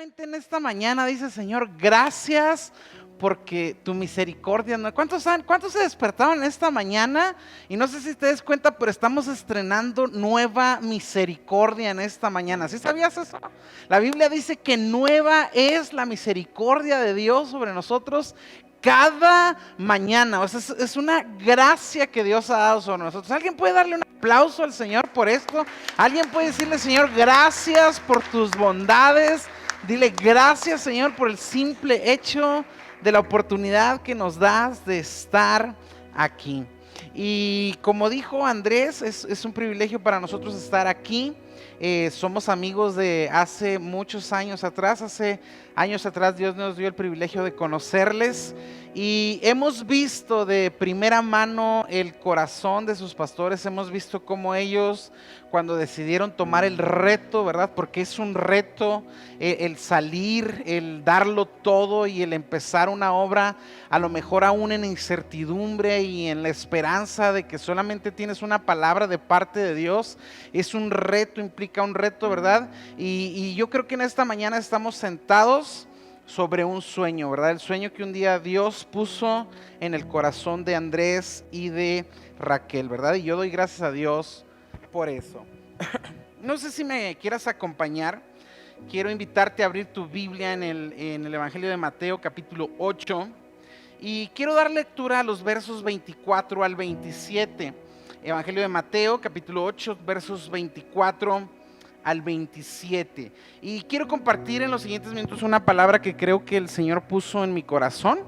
simplemente en esta mañana dice, Señor, gracias porque tu misericordia, ¿no? ¿Cuántos se despertaron en esta mañana? Y no sé si te das cuenta, pero estamos estrenando nueva misericordia en esta mañana. ¿Sí sabías eso? La Biblia dice que nueva es la misericordia de Dios sobre nosotros cada mañana. O sea, es una gracia que Dios ha dado sobre nosotros. ¿Alguien puede darle un aplauso al Señor por esto? ¿Alguien puede decirle, Señor, gracias por tus bondades? Dile gracias, Señor, por el simple hecho de la oportunidad que nos das de estar aquí. Y como dijo Andrés, es un privilegio para nosotros estar aquí. Somos amigos de hace muchos años atrás. Hace años atrás Dios nos dio el privilegio de conocerles y hemos visto de primera mano el corazón de sus pastores. Hemos visto cómo ellos, cuando decidieron tomar el reto, ¿verdad? Porque es un reto el salir, el darlo todo y el empezar una obra, a lo mejor aún en incertidumbre y en la esperanza de que solamente tienes una palabra de parte de Dios. Es un reto, implica un reto, ¿verdad? Y yo creo que en esta mañana estamos sentados sobre un sueño, ¿verdad? El sueño que un día Dios puso en el corazón de Andrés y de Raquel, ¿verdad? Y yo doy gracias a Dios por eso. No sé si me quieras acompañar. Quiero invitarte a abrir tu Biblia en el Evangelio de Mateo, capítulo 8. Y quiero dar lectura a los versos 24 al 27. Evangelio de Mateo, capítulo 8, versos 24 al 27. Y quiero compartir en los siguientes minutos una palabra que creo que el Señor puso en mi corazón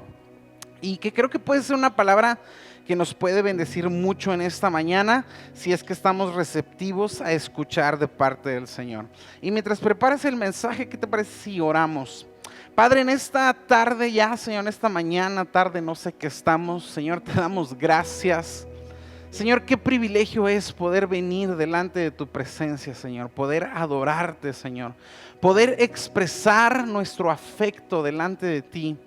y que creo que puede ser una palabra que nos puede bendecir mucho en esta mañana si es que estamos receptivos a escuchar de parte del Señor. Y mientras preparas el mensaje, ¿qué te parece si oramos? Padre, en esta tarde ya, Señor, en esta mañana, tarde, no sé qué estamos, Señor, te damos gracias. Señor, qué privilegio es poder venir delante de tu presencia, Señor, poder adorarte, Señor, poder expresar nuestro afecto delante de ti.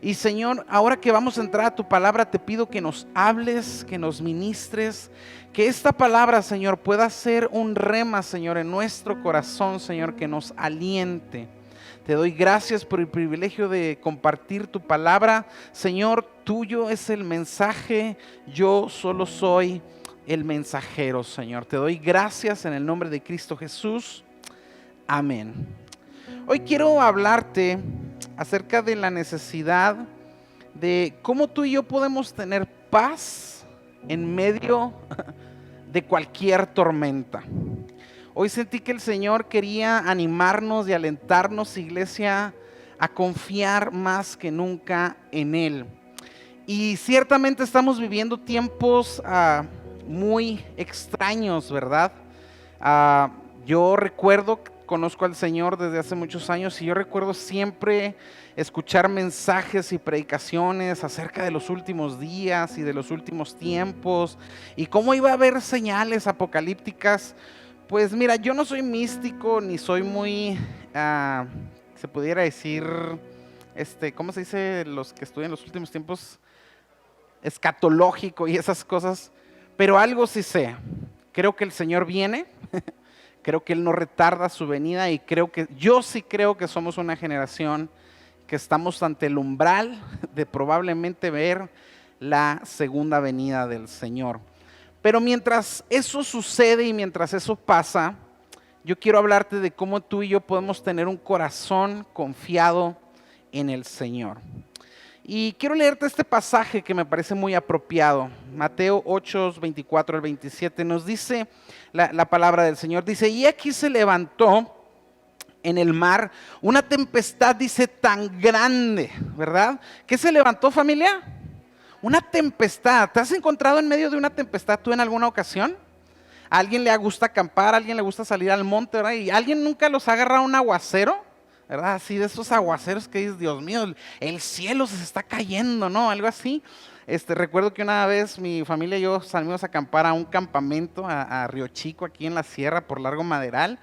Y Señor, ahora que vamos a entrar a tu palabra, te pido que nos hables, que nos ministres, que esta palabra, Señor, pueda ser un rema, Señor, en nuestro corazón, Señor, que nos aliente. Te doy gracias por el privilegio de compartir tu palabra. Señor, tuyo es el mensaje, yo solo soy el mensajero, Señor. Te doy gracias en el nombre de Cristo Jesús. Amén. Hoy quiero hablarte acerca de la necesidad de cómo tú y yo podemos tener paz en medio de cualquier tormenta. Hoy sentí que el Señor quería animarnos y alentarnos, iglesia, a confiar más que nunca en Él. Y ciertamente estamos viviendo tiempos muy extraños, ¿verdad? Yo recuerdo, conozco al Señor desde hace muchos años y yo recuerdo siempre escuchar mensajes y predicaciones acerca de los últimos días y de los últimos tiempos y cómo iba a haber señales apocalípticas. Pues mira, yo no soy místico ni soy muy, se pudiera decir, ¿cómo se dice los que estudian los últimos tiempos? Escatológico y esas cosas, pero algo sí sé. Creo que el Señor viene, creo que Él no retarda su venida y yo sí creo que somos una generación que estamos ante el umbral de probablemente ver la segunda venida del Señor. Pero mientras eso sucede y mientras eso pasa, yo quiero hablarte de cómo tú y yo podemos tener un corazón confiado en el Señor. Y quiero leerte este pasaje que me parece muy apropiado. Mateo 8, 24 al 27 nos dice la palabra del Señor. Dice, y aquí se levantó en el mar una tempestad, dice, tan grande, ¿verdad? ¿Qué se levantó, familia? Una tempestad. ¿Te has encontrado en medio de una tempestad tú en alguna ocasión? ¿A alguien le gusta acampar? ¿A alguien le gusta salir al monte, verdad? ¿Y alguien nunca los ha agarrado un aguacero? ¿Verdad? Así de esos aguaceros que dices, Dios mío, el cielo se está cayendo, ¿no? Algo así. Recuerdo que una vez mi familia y yo salimos a acampar a un campamento a Río Chico, aquí en la sierra, por Largo Maderal.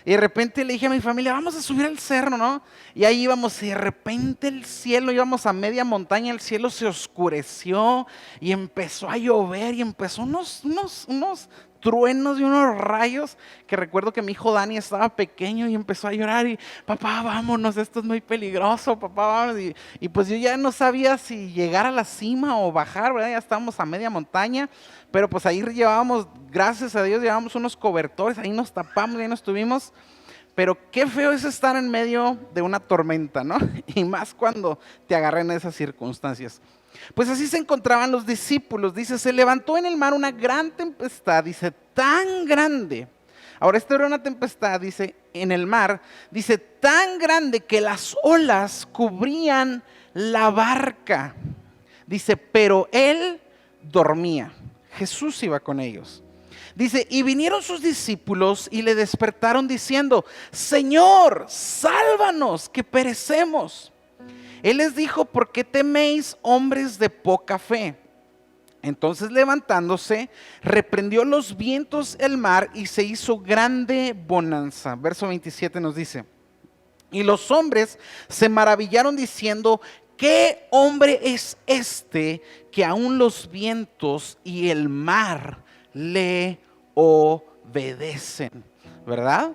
Y de repente le dije a mi familia, vamos a subir al cerro, ¿no? Y ahí íbamos y de repente el cielo, íbamos a media montaña, el cielo se oscureció y empezó a llover y empezó unos truenos y unos rayos, que recuerdo que mi hijo Dani estaba pequeño y empezó a llorar y papá, vámonos, esto es muy peligroso, papá, vámonos. Y pues yo ya no sabía si llegar a la cima o bajar, ¿verdad? Ya estábamos a media montaña, pero pues ahí llevábamos, gracias a Dios, llevábamos unos cobertores, ahí nos tapamos, ahí nos tuvimos. Pero qué feo es estar en medio de una tormenta, ¿no? Y más cuando te agarran en esas circunstancias. Pues así se encontraban los discípulos. Dice, se levantó en el mar una gran tempestad, dice, tan grande. Ahora, esta era una tempestad, dice, en el mar, dice, tan grande que las olas cubrían la barca. Dice, pero él dormía. Jesús iba con ellos. Dice, y vinieron sus discípulos y le despertaron diciendo, Señor, sálvanos, que perecemos. Él les dijo, ¿por qué teméis, hombres de poca fe? Entonces levantándose, reprendió los vientos, el mar, y se hizo grande bonanza. Verso 27 nos dice, y los hombres se maravillaron diciendo, ¿qué hombre es este que aún los vientos y el mar le obedecen? ¿Verdad?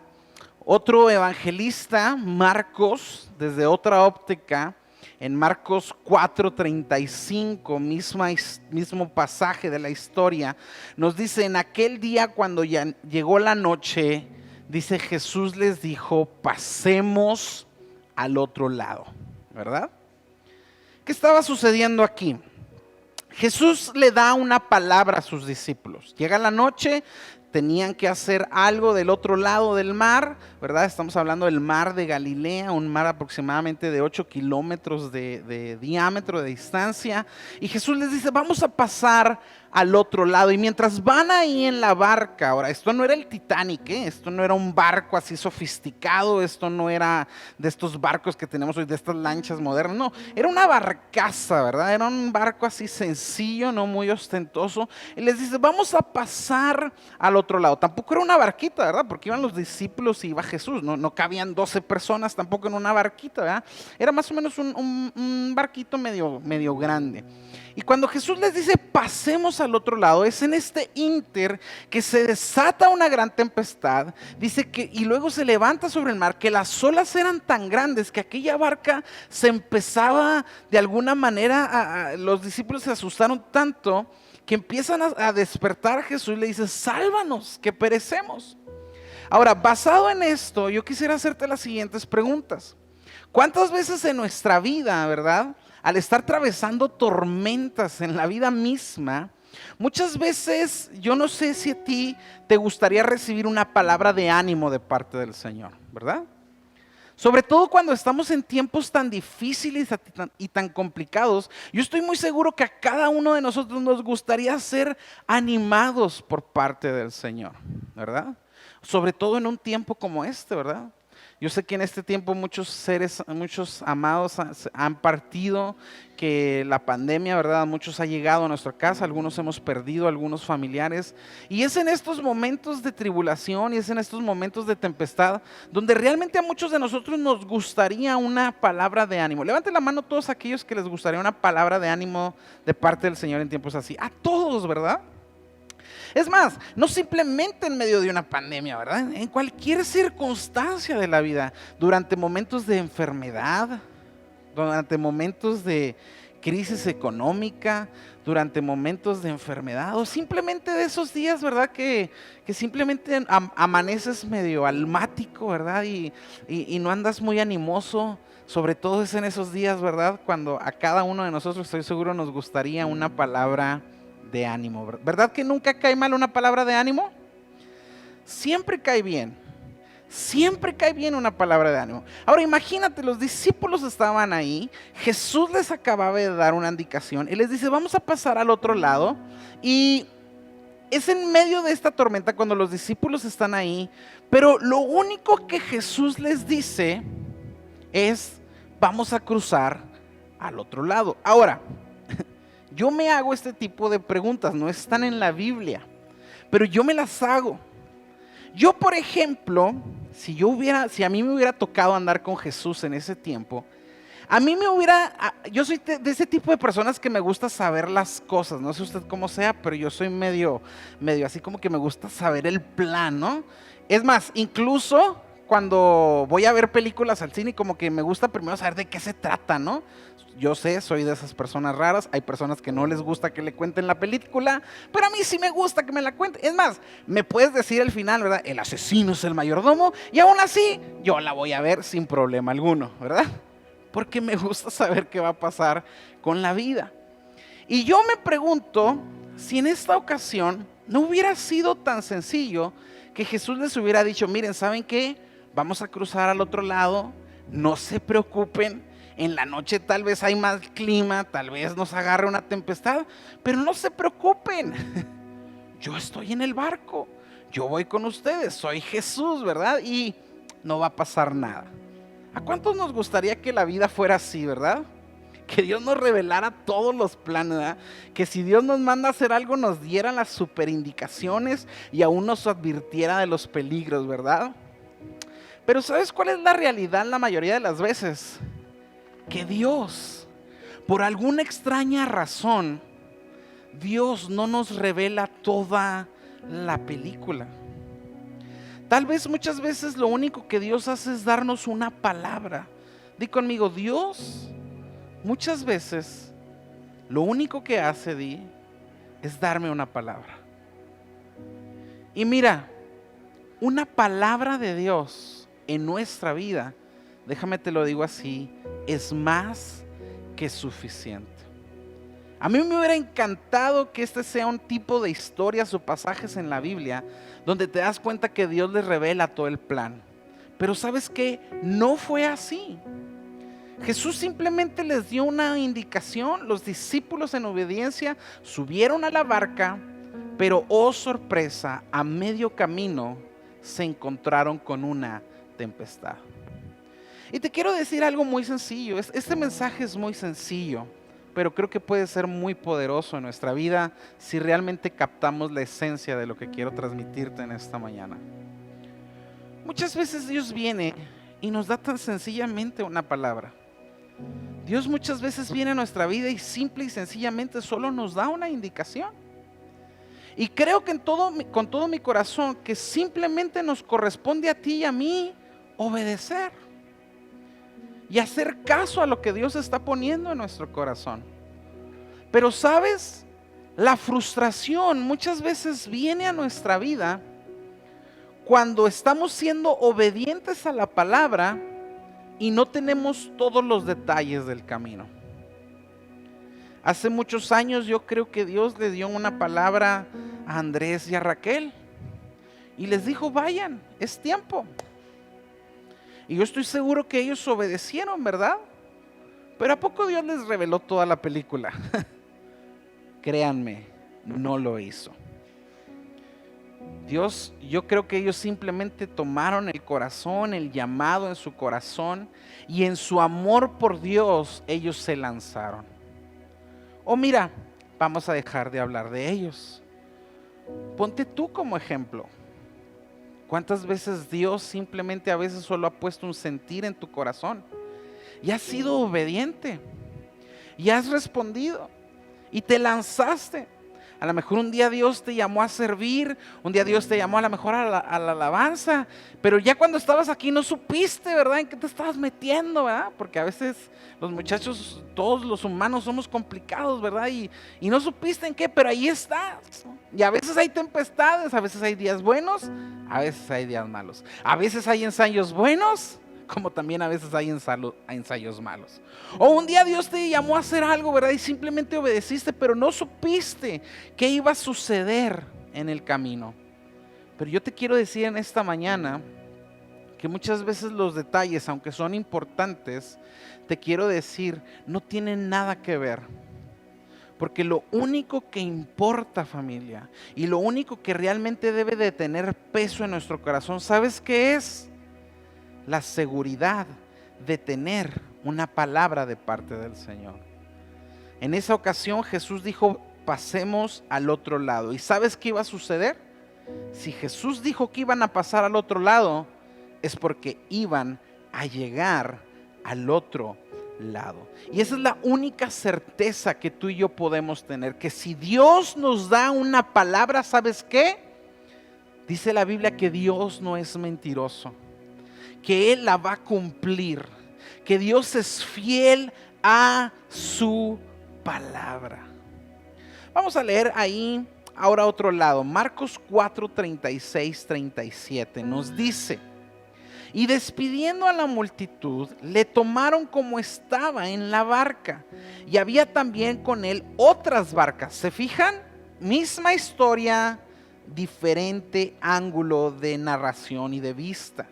Otro evangelista, Marcos, desde otra óptica, en Marcos 4:35, mismo pasaje de la historia, nos dice, en aquel día cuando ya llegó la noche, dice, Jesús les dijo, pasemos al otro lado, ¿verdad? ¿Qué estaba sucediendo aquí? Jesús le da una palabra a sus discípulos. Llega la noche, tenían que hacer algo del otro lado del mar, ¿verdad? Estamos hablando del mar de Galilea, un mar aproximadamente de 8 kilómetros de diámetro, de distancia. Y Jesús les dice, vamos a pasar al otro lado. Y mientras van ahí en la barca, ahora, esto no era el Titanic, esto no era un barco así sofisticado, esto no era de estos barcos que tenemos hoy, de estas lanchas modernas, no, era una barcaza, ¿verdad? Era un barco así sencillo, no muy ostentoso. Y les dice, vamos a pasar al otro lado. Tampoco era una barquita, ¿verdad? Porque iban los discípulos y iba Jesús, no cabían 12 personas tampoco en una barquita, ¿verdad? Era más o menos un barquito medio grande. Y cuando Jesús les dice, pasemos al otro lado, es en este ínter que se desata una gran tempestad, dice que, y luego se levanta sobre el mar, que las olas eran tan grandes que aquella barca se empezaba de alguna manera, los discípulos se asustaron tanto que empiezan a despertar a Jesús y le dice, sálvanos, que perecemos. Ahora, basado en esto, yo quisiera hacerte las siguientes preguntas. ¿Cuántas veces en nuestra vida, verdad, al estar atravesando tormentas en la vida misma, muchas veces, yo no sé si a ti te gustaría recibir una palabra de ánimo de parte del Señor, ¿verdad? Sobre todo cuando estamos en tiempos tan difíciles y tan complicados, yo estoy muy seguro que a cada uno de nosotros nos gustaría ser animados por parte del Señor, ¿verdad? Sobre todo en un tiempo como este, ¿verdad? Yo sé que en este tiempo muchos amados han partido, que la pandemia, ¿verdad? Muchos ha llegado a nuestra casa, algunos hemos perdido algunos familiares. Y es en estos momentos de tribulación y es en estos momentos de tempestad donde realmente a muchos de nosotros nos gustaría una palabra de ánimo. Levanten la mano todos aquellos que les gustaría una palabra de ánimo de parte del Señor en tiempos así. A todos, ¿verdad? Es más, no simplemente en medio de una pandemia, ¿verdad? En cualquier circunstancia de la vida, durante momentos de enfermedad, durante momentos de crisis económica, durante momentos de enfermedad, o simplemente de esos días, ¿verdad? Que simplemente amaneces medio almático, ¿verdad? Y no andas muy animoso. Sobre todo es en esos días, ¿verdad? Cuando a cada uno de nosotros, estoy seguro, nos gustaría una palabra de ánimo, ¿verdad? Que nunca cae mal una palabra de ánimo. Siempre cae bien. Siempre cae bien una palabra de ánimo. Ahora imagínate, los discípulos estaban ahí, Jesús les acababa de dar una indicación y les dice, vamos a pasar al otro lado. Y es en medio de esta tormenta cuando los discípulos están ahí, pero lo único que Jesús les dice es, vamos a cruzar al otro lado. Ahora, yo me hago este tipo de preguntas, no están en la Biblia, pero yo me las hago. Yo, por ejemplo, si a mí me hubiera tocado andar con Jesús en ese tiempo, A mí yo soy de ese tipo de personas que me gusta saber las cosas, no sé usted cómo sea, pero yo soy medio así como que me gusta saber el plan, ¿no? Es más, incluso cuando voy a ver películas al cine, como que me gusta primero saber de qué se trata, ¿no? Yo sé, soy de esas personas raras, hay personas que no les gusta que le cuenten la película, pero a mí sí me gusta que me la cuenten. Es más, me puedes decir al final, ¿verdad? El asesino es el mayordomo, y aún así yo la voy a ver sin problema alguno, ¿verdad? Porque me gusta saber qué va a pasar con la vida. Y yo me pregunto si en esta ocasión no hubiera sido tan sencillo que Jesús les hubiera dicho, miren, ¿saben qué? Vamos a cruzar al otro lado, no se preocupen, en la noche tal vez hay más clima, tal vez nos agarre una tempestad, pero no se preocupen, yo estoy en el barco, yo voy con ustedes, soy Jesús, ¿verdad? Y no va a pasar nada. ¿A cuántos nos gustaría que la vida fuera así, verdad? Que Dios nos revelara todos los planes, ¿verdad? Que si Dios nos manda a hacer algo, nos diera las superindicaciones y aún nos advirtiera de los peligros, ¿verdad? Pero ¿sabes cuál es la realidad la mayoría de las veces? Que Dios, por alguna extraña razón, Dios no nos revela toda la película. Tal vez muchas veces lo único que Dios hace es darnos una palabra. Di conmigo, Dios muchas veces lo único que hace, es darme una palabra. Y mira, una palabra de Dios en nuestra vida, déjame te lo digo así, es más que suficiente. A mí me hubiera encantado que este sea un tipo de historias o pasajes en la Biblia donde te das cuenta que Dios les revela todo el plan. Pero ¿sabes qué? No fue así. Jesús simplemente les dio una indicación, los discípulos en obediencia subieron a la barca, pero oh sorpresa, a medio camino se encontraron con una tempestad. Y te quiero decir algo muy sencillo, este mensaje es muy sencillo, pero creo que puede ser muy poderoso en nuestra vida si realmente captamos la esencia de lo que quiero transmitirte en esta mañana. Muchas veces Dios viene y nos da tan sencillamente una palabra. Dios muchas veces viene a nuestra vida y simple y sencillamente solo nos da una indicación. Y creo que con todo mi corazón que simplemente nos corresponde a ti y a mí obedecer y hacer caso a lo que Dios está poniendo en nuestro corazón. Pero ¿sabes? La frustración muchas veces viene a nuestra vida cuando estamos siendo obedientes a la palabra y no tenemos todos los detalles del camino. Hace muchos años yo creo que Dios le dio una palabra a Andrés y a Raquel y les dijo, vayan, es tiempo. Y yo estoy seguro que ellos obedecieron, ¿verdad? Pero ¿a poco Dios les reveló toda la película? Créanme, no lo hizo. Dios, yo creo que ellos simplemente tomaron el corazón, el llamado en su corazón, y en su amor por Dios, ellos se lanzaron. O mira, vamos a dejar de hablar de ellos. Ponte tú como ejemplo. ¿Cuántas veces Dios simplemente a veces solo ha puesto un sentir en tu corazón? Y has sido obediente. Y has respondido. Y te lanzaste. A lo mejor un día Dios te llamó a servir, un día Dios te llamó a lo mejor a la alabanza, pero ya cuando estabas aquí no supiste, ¿verdad? En qué te estabas metiendo, ¿verdad? Porque a veces los muchachos, todos los humanos somos complicados, ¿verdad? Y no supiste en qué, pero ahí estás. Y a veces hay tempestades, a veces hay días buenos, a veces hay días malos. A veces hay ensayos buenos, como también a veces hay ensayos malos. O un día Dios te llamó a hacer algo, ¿verdad? Y simplemente obedeciste, pero no supiste qué iba a suceder en el camino. Pero yo te quiero decir en esta mañana que muchas veces los detalles, aunque son importantes, te quiero decir, no tienen nada que ver. Porque lo único que importa, familia, y lo único que realmente debe de tener peso en nuestro corazón, ¿sabes qué es? La seguridad de tener una palabra de parte del Señor. En esa ocasión Jesús dijo, pasemos al otro lado. ¿Y sabes qué iba a suceder? Si Jesús dijo que iban a pasar al otro lado, es porque iban a llegar al otro lado. Y esa es la única certeza que tú y yo podemos tener, que si Dios nos da una palabra, ¿sabes qué? Dice la Biblia que Dios no es mentiroso, que Él la va a cumplir, que Dios es fiel a su palabra. Vamos a leer ahí ahora otro lado, Marcos 4, 36, 37, nos dice: y despidiendo a la multitud, le tomaron como estaba en la barca, y había también con él otras barcas. ¿Se fijan? Misma historia, diferente ángulo de narración y de vista.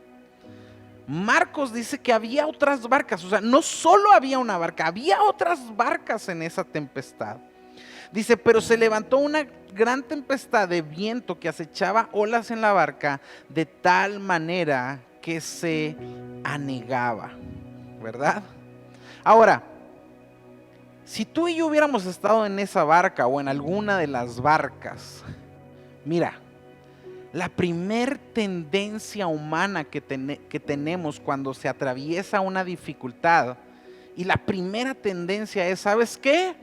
Marcos dice que había otras barcas, o sea, no solo había una barca, había otras barcas en esa tempestad. Dice, pero se levantó una gran tempestad de viento que acechaba olas en la barca, de tal manera que se anegaba, ¿verdad? Ahora, si tú y yo hubiéramos estado en esa barca o en alguna de las barcas, mira, la primer tendencia humana que tenemos cuando se atraviesa una dificultad, y la primera tendencia es, ¿sabes qué?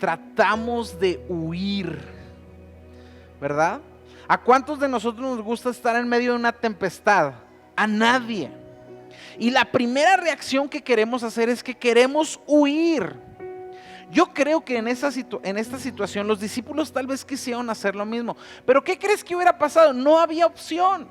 Tratamos de huir, ¿verdad? ¿A cuántos de nosotros nos gusta estar en medio de una tempestad? A nadie. Y la primera reacción que queremos hacer es que queremos huir. Yo creo que en esta situación los discípulos tal vez quisieron hacer lo mismo. Pero ¿qué crees que hubiera pasado? No había opción.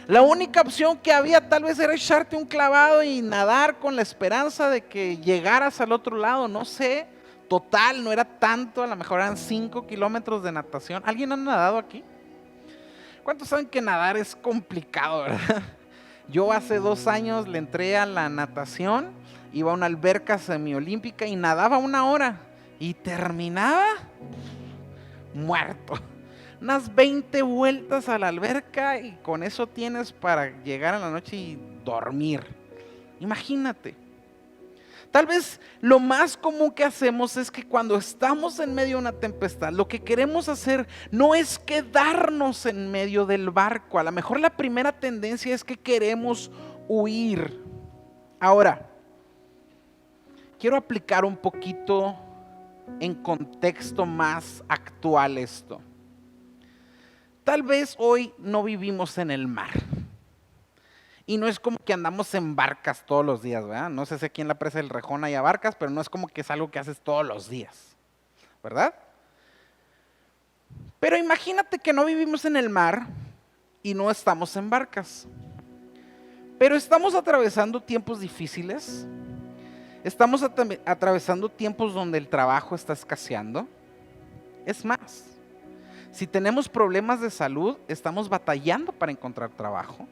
La única opción que había tal vez era echarte un clavado y nadar con la esperanza de que llegaras al otro lado, no sé. Total, no era tanto, a lo mejor eran 5 kilómetros de natación. ¿Alguien ha nadado aquí? ¿Cuántos saben que nadar es complicado, verdad? Yo hace 2 años le entré a la natación, iba a una alberca semiolímpica y nadaba 1 hora y terminaba muerto. Unas 20 vueltas a la alberca y con eso tienes para llegar a la noche y dormir. Imagínate. Tal vez lo más común que hacemos es que cuando estamos en medio de una tempestad, lo que queremos hacer no es quedarnos en medio del barco. A lo mejor la primera tendencia es que queremos huir. Ahora, quiero aplicar un poquito en contexto más actual esto. Tal vez hoy no vivimos en el mar. Y no es como que andamos en barcas todos los días, ¿verdad? No sé si aquí en la presa del Rejón hay barcas, pero no es como que es algo que haces todos los días, ¿verdad? Pero imagínate que no vivimos en el mar y no estamos en barcas. Pero estamos atravesando tiempos difíciles. Estamos atravesando tiempos donde el trabajo está escaseando. Es más, si tenemos problemas de salud, estamos batallando para encontrar trabajo.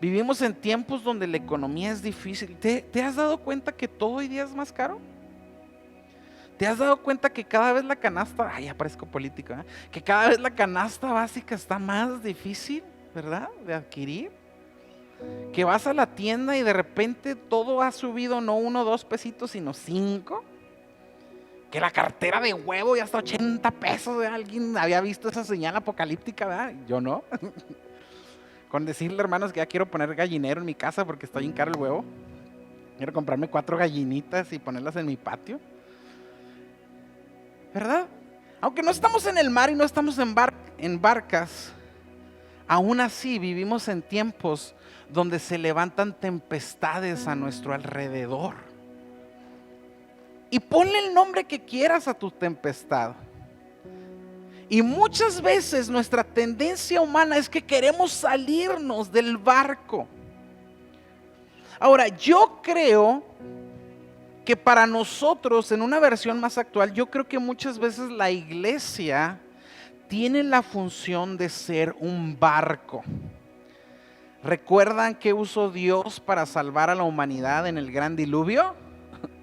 Vivimos en tiempos donde la economía es difícil. ¿Te has dado cuenta que todo hoy día es más caro? ¿Te has dado cuenta que cada vez la canasta, ya parezco político, que cada vez la canasta básica está más difícil, ¿verdad? De adquirir. Que vas a la tienda y de repente todo ha subido, no 1 o 2 pesitos, sino 5. Que la cartera de huevo ya está 80 pesos. ¿Verdad? Alguien había visto esa señal apocalíptica, ¿verdad? Yo no. Con decirle, hermanos, que ya quiero poner gallinero en mi casa porque está bien caro el huevo. Quiero comprarme 4 gallinitas y ponerlas en mi patio. ¿Verdad? Aunque no estamos en el mar y no estamos en barcas, aún así vivimos en tiempos donde se levantan tempestades a nuestro alrededor. Y ponle el nombre que quieras a tu tempestad. Y muchas veces nuestra tendencia humana es que queremos salirnos del barco. Ahora, yo creo que para nosotros, en una versión más actual, yo creo que muchas veces la iglesia tiene la función de ser un barco. ¿Recuerdan qué usó Dios para salvar a la humanidad en el gran diluvio?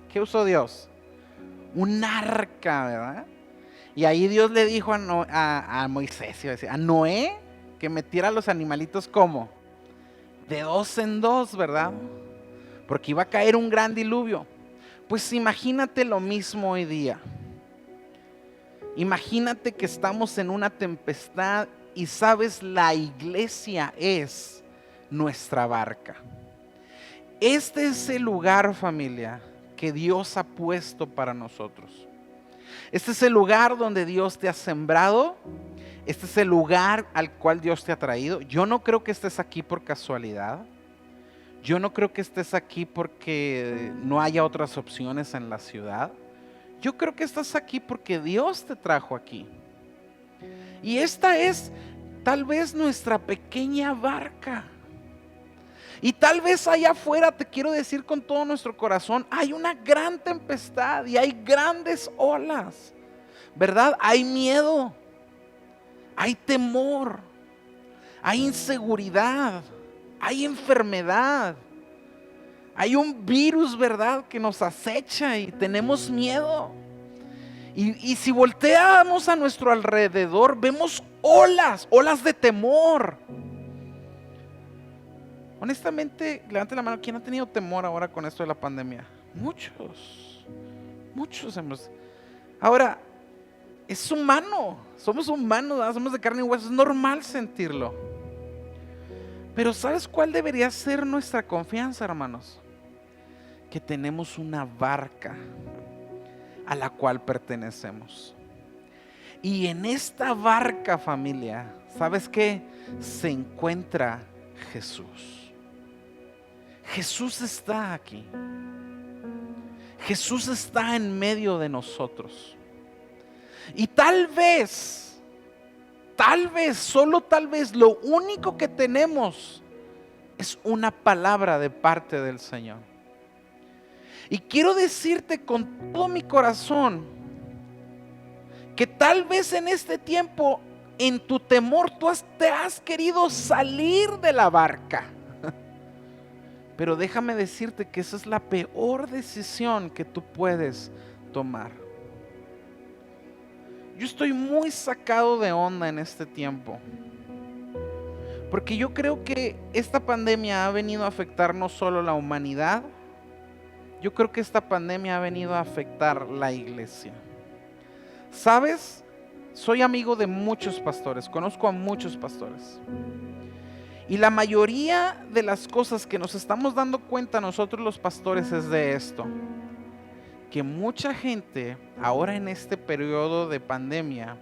¿Qué usó Dios? Un arca, ¿verdad? Y ahí Dios le dijo a Moisés, a Noé, que metiera a los animalitos ¿cómo? De 2 en 2, ¿verdad? Porque iba a caer un gran diluvio. Pues imagínate lo mismo hoy día. Imagínate que estamos en una tempestad y sabes, la iglesia es nuestra barca. Este es el lugar, familia, que Dios ha puesto para nosotros. Este es el lugar donde Dios te ha sembrado. Este es el lugar al cual Dios te ha traído. Yo no creo que estés aquí por casualidad. Yo no creo que estés aquí porque no haya otras opciones en la ciudad. Yo creo que estás aquí porque Dios te trajo aquí. Y esta es tal vez nuestra pequeña barca. Y tal vez allá afuera, te quiero decir con todo nuestro corazón, hay una gran tempestad y hay grandes olas, ¿verdad? Hay miedo, hay temor, hay inseguridad, hay enfermedad, hay un virus, ¿verdad?, que nos acecha y tenemos miedo. Y si volteamos a nuestro alrededor, vemos olas de temor. Honestamente, levante la mano, ¿quién ha tenido temor ahora con esto de la pandemia? Muchos hemos. Ahora, es humano, somos humanos, ¿verdad? Somos de carne y hueso, es normal sentirlo. Pero ¿sabes cuál debería ser nuestra confianza, hermanos? Que tenemos una barca a la cual pertenecemos. Y en esta barca, familia, ¿sabes qué? Se encuentra Jesús. Jesús está aquí. Jesús está en medio de nosotros. Y tal vez, solo tal vez, lo único que tenemos es una palabra de parte del Señor. Y quiero decirte con todo mi corazón que tal vez en este tiempo, en tu temor, te has querido salir de la barca. Pero déjame decirte que esa es la peor decisión que tú puedes tomar. Yo estoy muy sacado de onda en este tiempo, porque yo creo que esta pandemia ha venido a afectar no solo la humanidad, yo creo que esta pandemia ha venido a afectar la iglesia. ¿Sabes? Soy amigo de muchos pastores, conozco a muchos pastores. Y la mayoría de las cosas que nos estamos dando cuenta nosotros los pastores es de esto: que mucha gente ahora en este periodo de pandemia,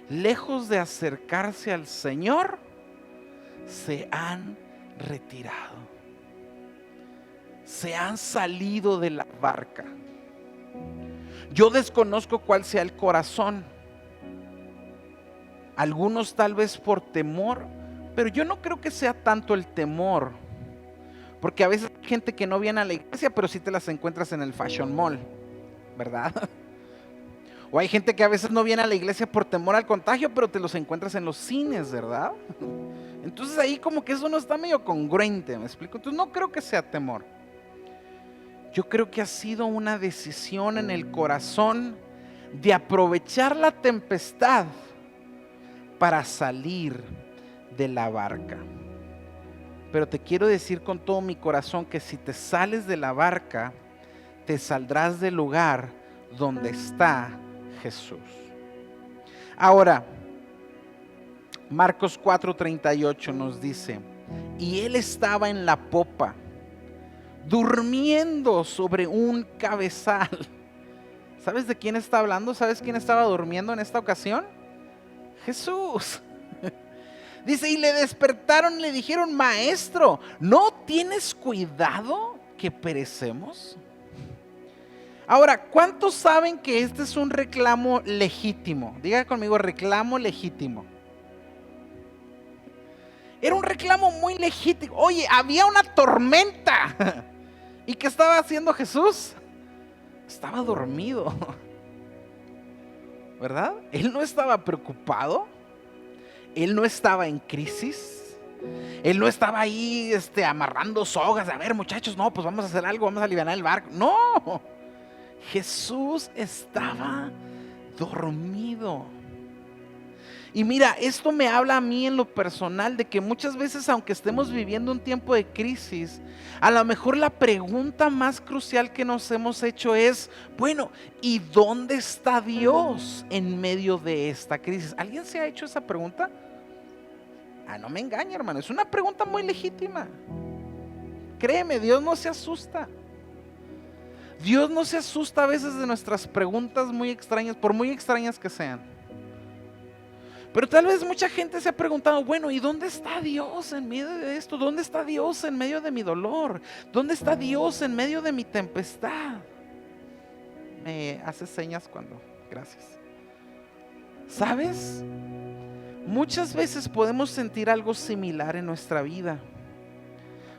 lejos de acercarse al Señor, se han retirado, se han salido de la barca. Yo desconozco cuál sea el corazón. Algunos tal vez por temor, pero yo no creo que sea tanto el temor, porque a veces hay gente que no viene a la iglesia, pero sí te las encuentras en el Fashion Mall, ¿verdad? O hay gente que a veces no viene a la iglesia por temor al contagio, pero te los encuentras en los cines, ¿verdad? Entonces ahí como que eso no está medio congruente, ¿me explico? Entonces no creo que sea temor. Yo creo que ha sido una decisión en el corazón de aprovechar la tempestad para salir de la barca. Pero te quiero decir con todo mi corazón que si te sales de la barca, te saldrás del lugar donde está Jesús. Ahora, Marcos 4:38 nos dice: y él estaba en la popa, durmiendo sobre un cabezal. ¿Sabes de quién está hablando? ¿Sabes quién estaba durmiendo en esta ocasión? Jesús. Dice, y le despertaron y le dijeron: maestro, ¿no tienes cuidado que perecemos? Ahora, ¿cuántos saben que este es un reclamo legítimo? Diga conmigo, reclamo legítimo. Era un reclamo muy legítimo. Oye, había una tormenta. ¿Y qué estaba haciendo Jesús? Estaba dormido, ¿verdad? Él no estaba preocupado. Él no estaba en crisis. Él no estaba ahí amarrando sogas. A ver, muchachos, no, pues vamos a hacer algo, vamos a aliviar el barco. No, Jesús estaba dormido. Y mira, esto me habla a mí en lo personal de que muchas veces, aunque estemos viviendo un tiempo de crisis, a lo mejor la pregunta más crucial que nos hemos hecho es: bueno, ¿y dónde está Dios en medio de esta crisis? ¿Alguien se ha hecho esa pregunta? No me engañe, hermano, es una pregunta muy legítima. créeme, Dios no se asusta. Dios no se asusta a veces de nuestras preguntas muy extrañas, por muy extrañas que sean. Pero tal vez mucha gente se ha preguntado, bueno, ¿y dónde está Dios en medio de esto? ¿Dónde está Dios en medio de mi dolor? ¿Dónde está Dios en medio de mi tempestad? Me hace señas gracias. ¿Sabes? Muchas veces podemos sentir algo similar en nuestra vida.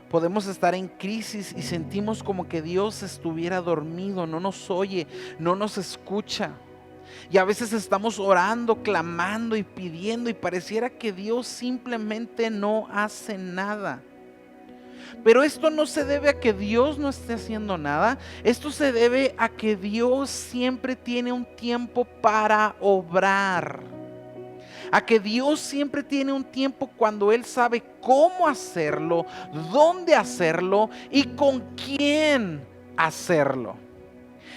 Podemos estar en crisis y sentimos como que Dios estuviera dormido, no nos oye, no nos escucha. Y a veces estamos orando, clamando y pidiendo y pareciera que Dios simplemente no hace nada. Pero esto no se debe a que Dios no esté haciendo nada. Esto se debe a que Dios siempre tiene un tiempo para obrar. A que Dios siempre tiene un tiempo cuando Él sabe cómo hacerlo, dónde hacerlo y con quién hacerlo.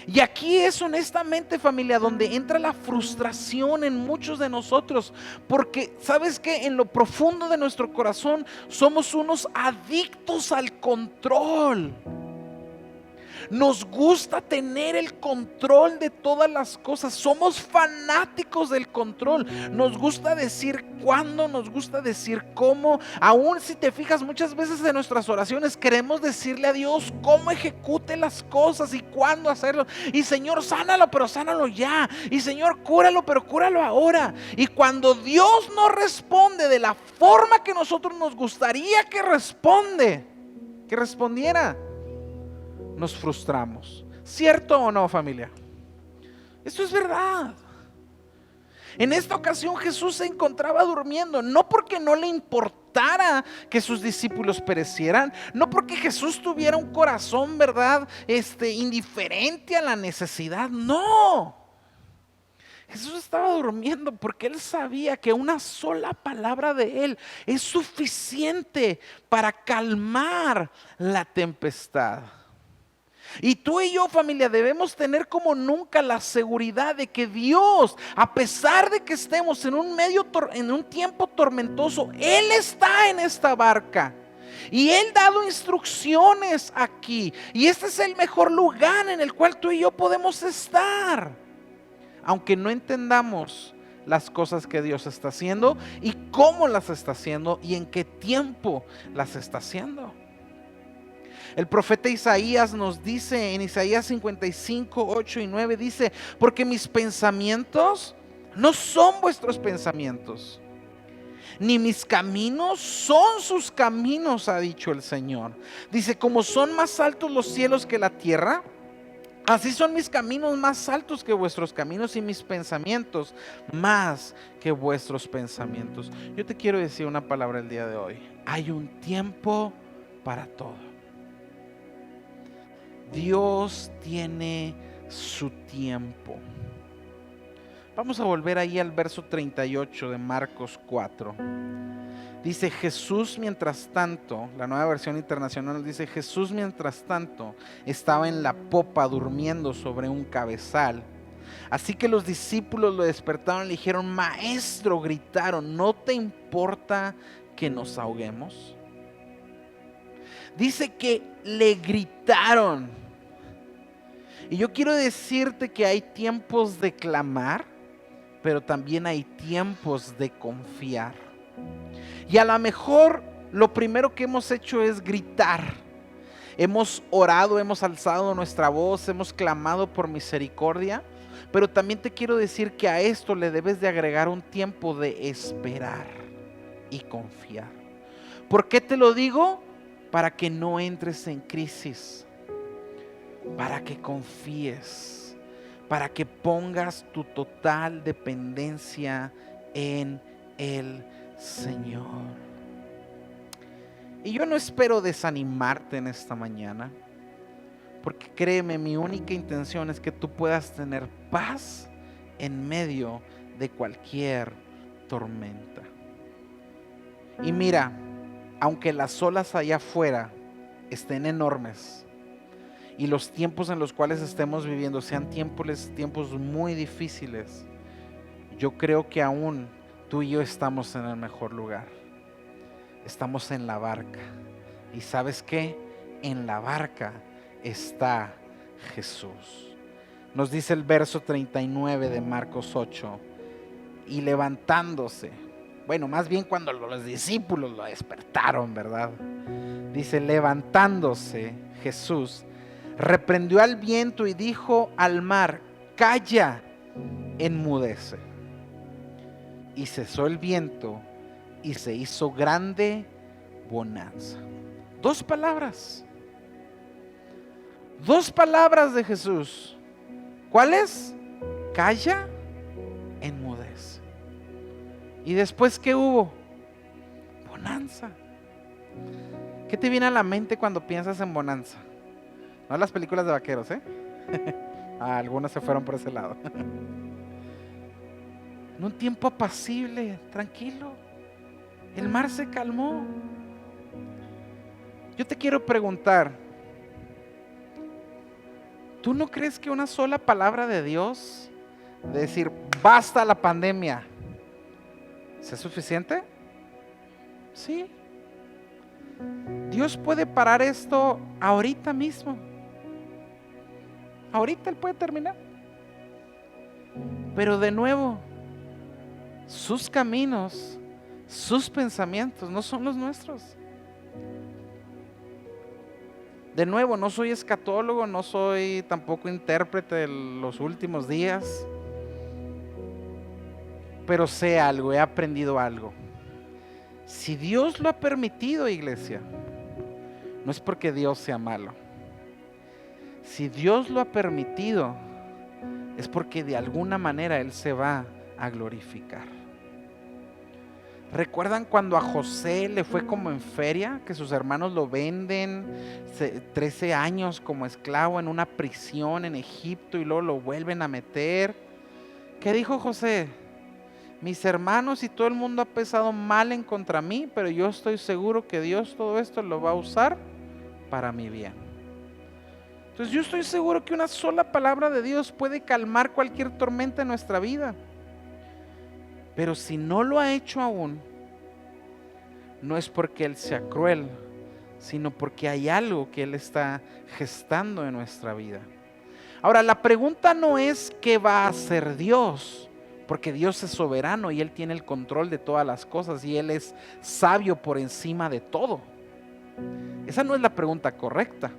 Y aquí es honestamente, familia, donde entra la frustración en muchos de nosotros, porque sabes que en lo profundo de nuestro corazón somos unos adictos al control. Nos gusta tener el control de todas las cosas. Somos fanáticos del control. Nos gusta decir cuándo, nos gusta decir cómo. Aún si te fijas, muchas veces en nuestras oraciones queremos decirle a Dios cómo ejecute las cosas y cuándo hacerlo. Y Señor, sánalo, pero sánalo ya. Y Señor, cúralo, pero cúralo ahora. Y cuando Dios no responde de la forma que nosotros nos gustaría que respondiera, nos frustramos. ¿Cierto o no, familia? Esto es verdad. En esta ocasión Jesús se encontraba durmiendo, no porque no le importara que sus discípulos perecieran, no porque Jesús tuviera un corazón, ¿verdad? Indiferente a la necesidad, no. Jesús estaba durmiendo porque Él sabía que una sola palabra de Él es suficiente para calmar la tempestad. Y tú y yo, familia, debemos tener como nunca la seguridad de que Dios, a pesar de que estemos en un tiempo tormentoso, Él está en esta barca. Y Él ha dado instrucciones aquí. Y este es el mejor lugar en el cual tú y yo podemos estar. Aunque no entendamos las cosas que Dios está haciendo y cómo las está haciendo y en qué tiempo las está haciendo. El profeta Isaías nos dice en Isaías 55, 8 y 9, dice: porque mis pensamientos no son vuestros pensamientos, ni mis caminos son sus caminos, ha dicho el Señor. Dice: como son más altos los cielos que la tierra, así son mis caminos más altos que vuestros caminos y mis pensamientos más que vuestros pensamientos. Yo te quiero decir una palabra el día de hoy. Hay un tiempo para todo. Dios tiene su tiempo. Vamos a volver ahí al verso 38 de Marcos 4. Dice: Jesús mientras tanto, la Nueva Versión Internacional dice: Jesús mientras tanto estaba en la popa durmiendo sobre un cabezal. Así que los discípulos lo despertaron y le dijeron: Maestro, gritaron, ¿no te importa que nos ahoguemos? Dice que le gritaron. Y yo quiero decirte que hay tiempos de clamar, pero también hay tiempos de confiar. Y a lo mejor lo primero que hemos hecho es gritar. Hemos orado, hemos alzado nuestra voz, hemos clamado por misericordia. Pero también te quiero decir que a esto le debes de agregar un tiempo de esperar y confiar. ¿Por qué te lo digo? Para que no entres en crisis, para que confíes, para que pongas tu total dependencia en el Señor. Y yo no espero desanimarte en esta mañana, porque créeme, mi única intención es que tú puedas tener paz en medio de cualquier tormenta. Y mira, aunque las olas allá afuera estén enormes y los tiempos en los cuales estemos viviendo sean tiempos muy difíciles, yo creo que aún tú y yo estamos en el mejor lugar. Estamos en la barca. ¿Y sabes qué? en la barca está Jesús. Nos dice el verso 39 de Marcos 8, y levantándose, bueno, más bien cuando los discípulos lo despertaron, ¿verdad? Dice, levantándose Jesús, reprendió al viento y dijo al mar, calla, enmudece. Y cesó el viento y se hizo grande bonanza. Dos palabras de Jesús. ¿Cuáles? Calla, enmudece. ¿Y después qué hubo? Bonanza. ¿Qué te viene a la mente cuando piensas en bonanza? No las películas de vaqueros, ¿eh? Algunos se fueron por ese lado. En un tiempo apacible, tranquilo. El mar se calmó. Yo te quiero preguntar, ¿tú no crees que una sola palabra de Dios, de decir, basta la pandemia, sea suficiente? Sí. Dios puede parar esto ahorita mismo. Ahorita Él puede terminar. Pero de nuevo, sus caminos, sus pensamientos no son los nuestros. De nuevo, no soy escatólogo, no soy tampoco intérprete de los últimos días, pero sé algo, he aprendido algo. Si Dios lo ha permitido, iglesia, no es porque Dios sea malo. Si Dios lo ha permitido, es porque de alguna manera Él se va a glorificar. ¿Recuerdan cuando a José le fue como en feria? Que sus hermanos lo venden 13 años como esclavo en una prisión en Egipto y luego lo vuelven a meter. ¿Qué dijo José? Mis hermanos y todo el mundo ha pensado mal en contra mí, pero yo estoy seguro que Dios todo esto lo va a usar para mi bien. Entonces yo estoy seguro que una sola palabra de Dios puede calmar cualquier tormenta en nuestra vida. Pero si no lo ha hecho aún, no es porque Él sea cruel, sino porque hay algo que Él está gestando en nuestra vida. Ahora, la pregunta no es qué va a hacer Dios, porque Dios es soberano y Él tiene el control de todas las cosas y Él es sabio por encima de todo. Esa no es la pregunta correcta.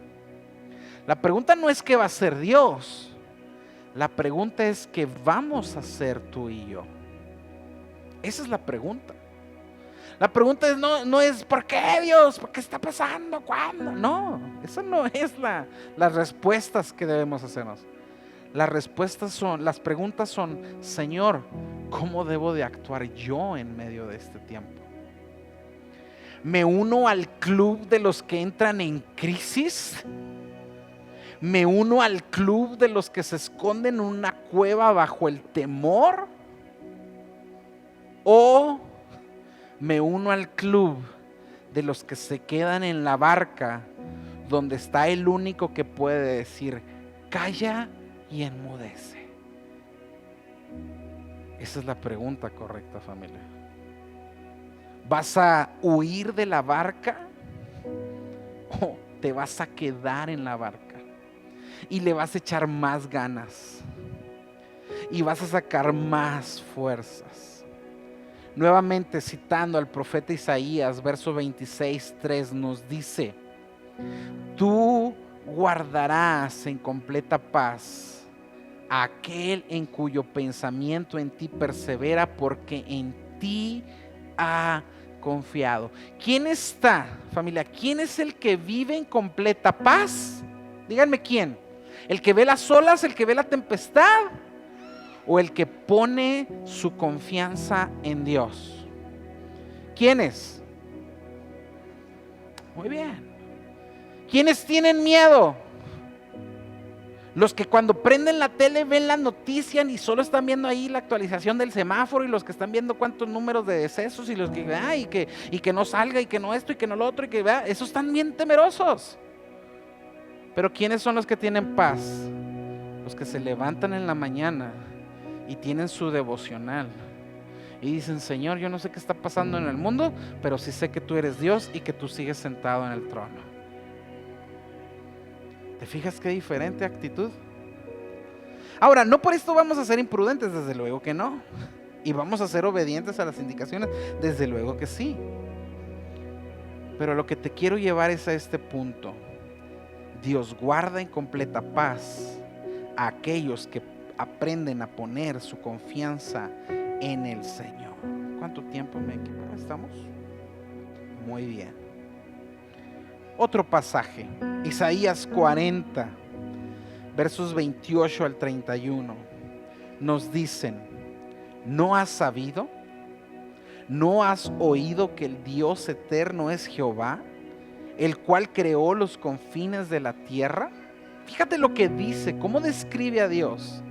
La pregunta no es qué va a hacer Dios. La pregunta es qué vamos a hacer tú y yo. Esa es la pregunta. La pregunta no es ¿por qué Dios? ¿Por qué está pasando? ¿Cuándo? No, esa no es las respuestas que debemos hacernos. Las preguntas son, Señor, ¿cómo debo de actuar yo en medio de este tiempo? ¿Me uno al club de los que entran en crisis? ¿Me uno al club de los que se esconden en una cueva bajo el temor? ¿O me uno al club de los que se quedan en la barca donde está el único que puede decir, calla y enmudece? Esa es la pregunta correcta, familia. ¿Vas a huir de la barca o te vas a quedar en la barca? Y le vas a echar más ganas y vas a sacar más fuerzas. Nuevamente citando al profeta Isaías, verso 26:3 nos dice, tú guardarás en completa paz a aquel en cuyo pensamiento en ti persevera, porque en ti ha confiado. ¿Quién está, familia? ¿Quién es el que vive en completa paz? Díganme quién. ¿El que ve las olas, el que ve la tempestad? ¿O el que pone su confianza en Dios? ¿Quién es? Muy bien. ¿Quiénes tienen miedo? Los que cuando prenden la tele ven la noticia y solo están viendo ahí la actualización del semáforo, y los que están viendo cuántos números de decesos y los que y que no salga y que no esto y que no lo otro y que esos están bien temerosos. Pero ¿quiénes son los que tienen paz? Los que se levantan en la mañana y tienen su devocional y dicen, Señor, yo no sé qué está pasando en el mundo, pero sí sé que tú eres Dios y que tú sigues sentado en el trono. ¿Te fijas qué diferente actitud? Ahora, no por esto vamos a ser imprudentes, desde luego que no. Y vamos a ser obedientes a las indicaciones, desde luego que sí. Pero lo que te quiero llevar es a este punto. Dios guarda en completa paz a aquellos que aprenden a poner su confianza en el Señor. ¿Cuánto tiempo me equipo? ¿Estamos? Muy bien. Otro pasaje, Isaías 40, versos 28 al 31, nos dicen: ¿no has sabido? ¿No has oído que el Dios eterno es Jehová, el cual creó los confines de la tierra? Fíjate lo que dice, cómo describe a Dios.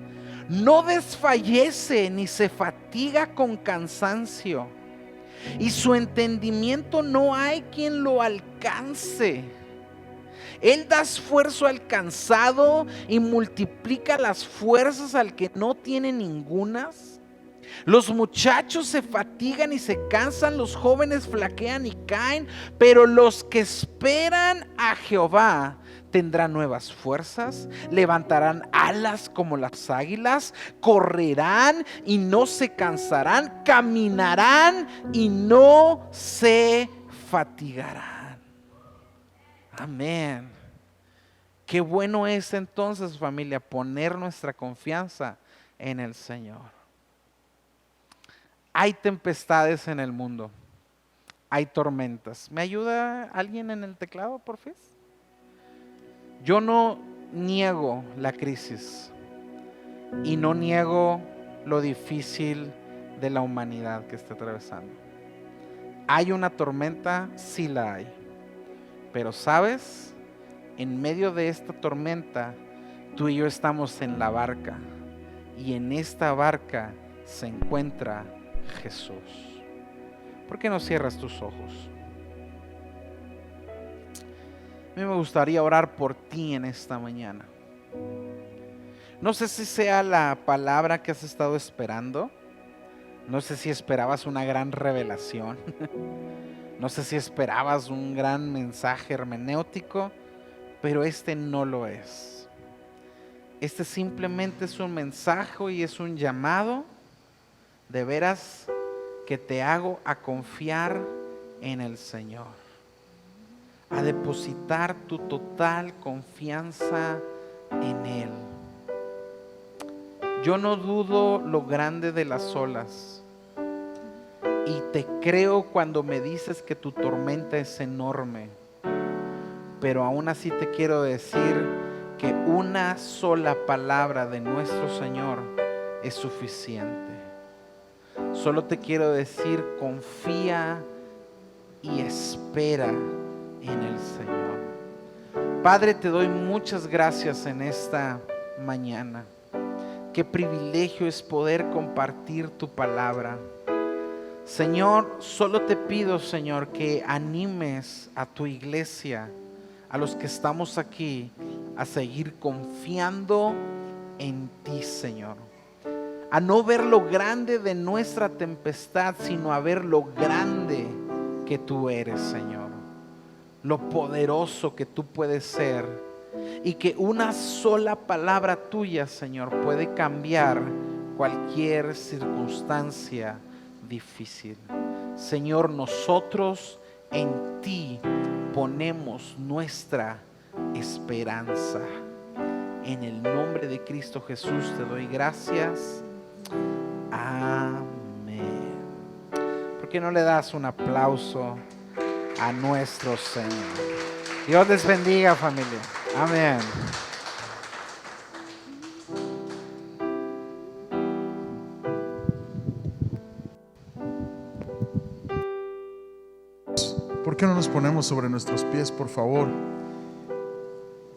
No desfallece ni se fatiga con cansancio, y su entendimiento no hay quien lo alcance. Él da esfuerzo al cansado y multiplica las fuerzas al que no tiene ningunas. Los muchachos se fatigan y se cansan, los jóvenes flaquean y caen, pero los que esperan a Jehová tendrán nuevas fuerzas, levantarán alas como las águilas, correrán y no se cansarán, caminarán y no se fatigarán. Amén. Qué bueno es entonces, familia, poner nuestra confianza en el Señor. Hay tempestades en el mundo, hay tormentas. ¿Me ayuda alguien en el teclado, por favor? Yo no niego la crisis y no niego lo difícil de la humanidad que está atravesando. ¿Hay una tormenta? Sí la hay. Pero ¿sabes? En medio de esta tormenta, tú y yo estamos en la barca, y en esta barca se encuentra Jesús. ¿Por qué no cierras tus ojos? A mí me gustaría orar por ti en esta mañana. No sé si sea la palabra que has estado esperando. No sé si esperabas una gran revelación. No sé si esperabas un gran mensaje hermenéutico, pero este no lo es. Este simplemente es un mensaje y es un llamado de veras que te hago a confiar en el Señor, a depositar tu total confianza en Él. Yo no dudo lo grande de las olas, y te creo cuando me dices que tu tormenta es enorme, pero aún así te quiero decir que una sola palabra de nuestro Señor es suficiente. Solo te quiero decir, confía y espera en el Señor. Padre, te doy muchas gracias en esta mañana. Qué privilegio es poder compartir tu palabra. Señor, solo te pido, Señor, que animes a tu iglesia, a los que estamos aquí, a seguir confiando en ti, Señor. A no ver lo grande de nuestra tempestad, sino a ver lo grande que tú eres, Señor. Lo poderoso que tú puedes ser, y que una sola palabra tuya, Señor, puede cambiar cualquier circunstancia difícil. Señor, nosotros en ti ponemos nuestra esperanza. En el nombre de Cristo Jesús te doy gracias. Amén. ¿Por qué no le das un aplauso a nuestro Señor? Dios les bendiga, familia. Amén. ¿Por qué no nos ponemos sobre nuestros pies, por favor?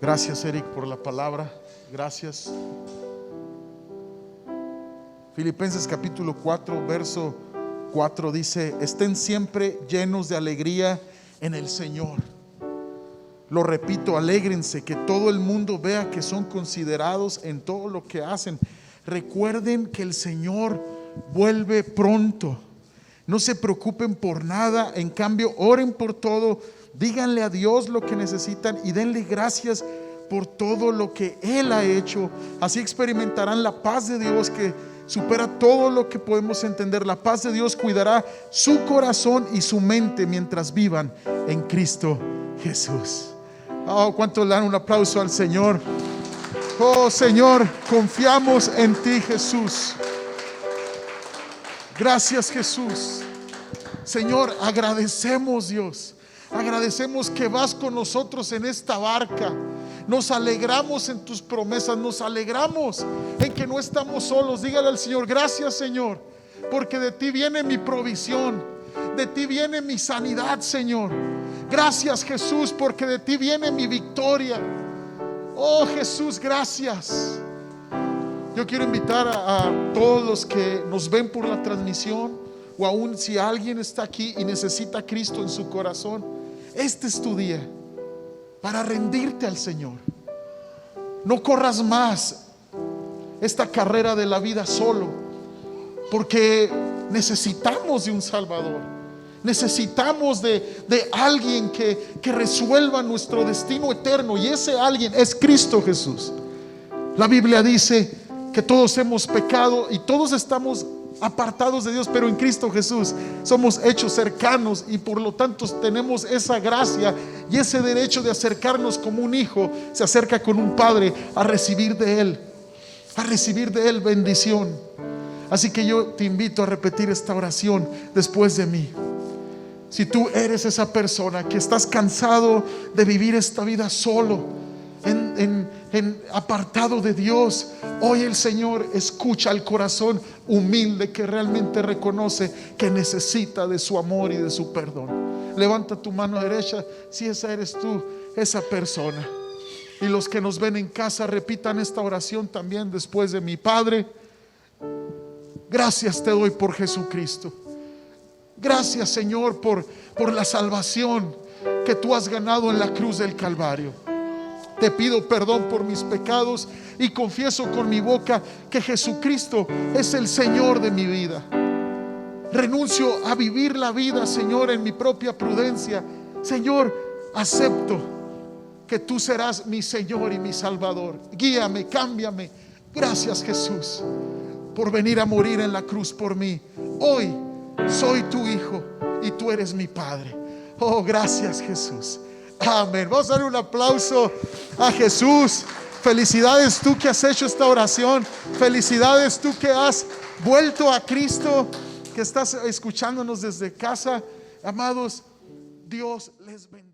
Gracias, Eric, por la palabra. Gracias. Filipenses capítulo 4, verso 4 dice: estén siempre llenos de alegría en el Señor. Lo repito, alégrense, que todo el mundo vea que son considerados en todo lo que hacen. Recuerden que el Señor vuelve pronto. No se preocupen por nada, en cambio oren por todo, díganle a Dios lo que necesitan y denle gracias por todo lo que Él ha hecho. Así experimentarán la paz de Dios que supera todo lo que podemos entender. La paz de Dios cuidará su corazón y su mente mientras vivan en Cristo Jesús. Oh, ¿cuánto le dan un aplauso al Señor? Oh Señor, confiamos en ti, Jesús. Gracias, Jesús. Señor, agradecemos, Dios. Agradecemos que vas con nosotros en esta barca. Nos alegramos en tus promesas. Nos alegramos en que no estamos solos. Dígale al Señor: gracias, Señor, porque de ti viene mi provisión, de ti viene mi sanidad, Señor. Gracias, Jesús, porque de ti viene mi victoria. Oh Jesús, gracias. Yo quiero invitar a todos los que nos ven por la transmisión, o aún si alguien está aquí y necesita a Cristo en su corazón, este es tu día para rendirte al Señor. No corras más esta carrera de la vida solo, porque necesitamos de un Salvador. Necesitamos de alguien que resuelva nuestro destino eterno, y ese alguien es Cristo Jesús. La Biblia dice que todos hemos pecado y todos estamos apartados de Dios, pero en Cristo Jesús somos hechos cercanos, y por lo tanto tenemos esa gracia y ese derecho de acercarnos como un hijo se acerca con un padre a recibir de Él bendición. Así que yo te invito a repetir esta oración después de mí. Si tú eres esa persona que estás cansado de vivir esta vida solo, apartado de Dios, hoy el Señor escucha el corazón humilde que realmente reconoce que necesita de su amor y de su perdón. Levanta tu mano derecha si esa eres tú, esa persona. Y los que nos ven en casa, repitan esta oración también después de mi Padre, gracias te doy por Jesucristo. Gracias, Señor, por la salvación que tú has ganado en la cruz del Calvario. Te pido perdón por mis pecados y confieso con mi boca que Jesucristo es el Señor de mi vida. Renuncio a vivir la vida, Señor, en mi propia prudencia. Señor, acepto que tú serás mi Señor y mi Salvador. Guíame, cámbiame. Gracias, Jesús, por venir a morir en la cruz por mí. Hoy soy tu hijo y tú eres mi Padre. Oh, gracias, Jesús. Amén. Vamos a dar un aplauso a Jesús. Felicidades tú que has hecho esta oración. Felicidades tú que has vuelto a Cristo, que estás escuchándonos desde casa. Amados, Dios les bendiga.